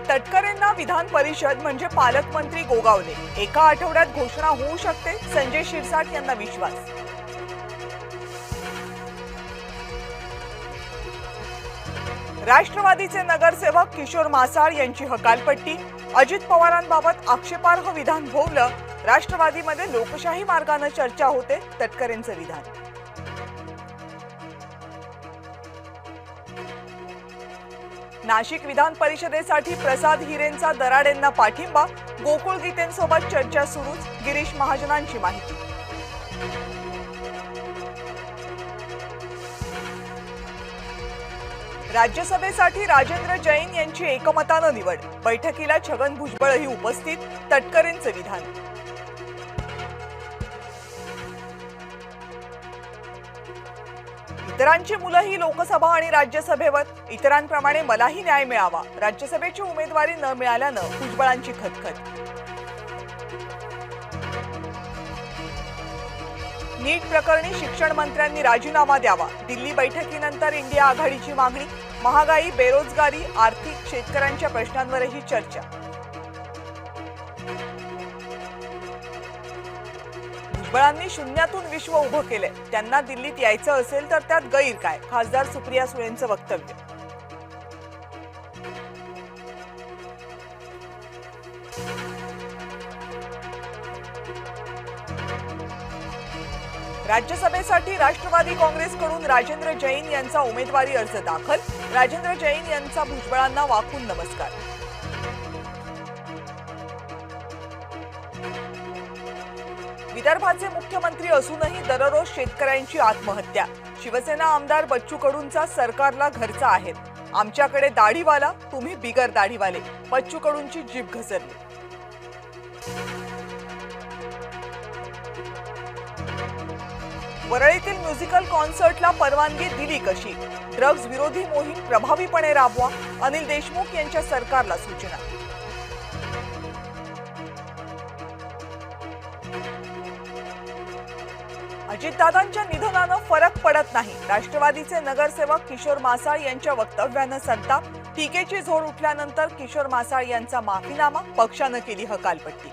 तटकरेंना विधान परिषद म्हणजे पालकमंत्री गोगावले। एका आठवड्यात घोषणा होऊ शकते, संजय शिरसाट यांना विश्वास। राष्ट्रवादीचे नगरसेवक किशोर मासाळ यांची हकालपट्टी। अजित पवारांबाबत आक्षेपार्ह विधान भोवलं। राष्ट्रवादीमध्ये लोकशाही मार्गाने चर्चा होते, तटकरेंचं विधान। नाशिक विधान परिषदेसाठी प्रसाद हिरेंचा दराडेंना पाठिंबा। गोकुळ गीतेंसोबत चर्चा सुरूच, गिरीश महाजनांची माहिती। राज्यसभेसाठी राजेंद्र जैन यांची एकमतानं निवड। बैठकीला छगन भुजबळही उपस्थित, तटकरेंचं विधान। इतरांची मुलंही लोकसभा आणि राज्यसभेवर, इतरांप्रमाणे मलाही न्याय मिळावा। राज्यसभेची उमेदवारी न मिळाल्यानं भुजबळांची खतखत। नीट प्रकरणी शिक्षण मंत्र्यांनी राजीनामा द्यावा। दिल्ली बैठकीनंतर इंडिया आघाडीची मागणी। महागाई, बेरोजगारी, आर्थिक, शेतकऱ्यांच्या प्रश्नांवरही चर्चा। भुजबळांनी शून्यातून विश्व उभं केलंय, त्यांना दिल्लीत यायचं असेल तर त्यात गैर काय? खासदार सुप्रिया सुळेंचं वक्तव्य। राज्यसभेसाठी राष्ट्रवादी काँग्रेसकडून राजेंद्र जैन यांचा उमेदवारी अर्ज दाखल। राजेंद्र जैन यांचा भुजबळांना वाकून नमस्कार। विदर्भाचे मुख्यमंत्री असूनही दररोज शेतकऱ्यांची आत्महत्या। शिवसेना आमदार बच्चू कडूंचा सरकारला घरचा आहे। आमच्याकडे दाढीवाला, तुम्ही बिगर दाढीवाले। बच्चू कडूंची जीभ घसरली। वरळीतील म्युझिकल कॉन्सर्टला परवानगी दिली कशी? ड्रग्ज विरोधी मोहीम प्रभावीपणे राबवा, अनिल देशमुख यांच्या सरकारला सूचना। अजितदादांच्या निधनानं फरक पडत नाही। राष्ट्रवादीचे नगरसेवक किशोर मासाळ यांच्या वक्तव्यानं संताप। टीकेची झोड उठल्यानंतर किशोर मासाळ यांचा माफीनामा, पक्षानं केली हकालपट्टी।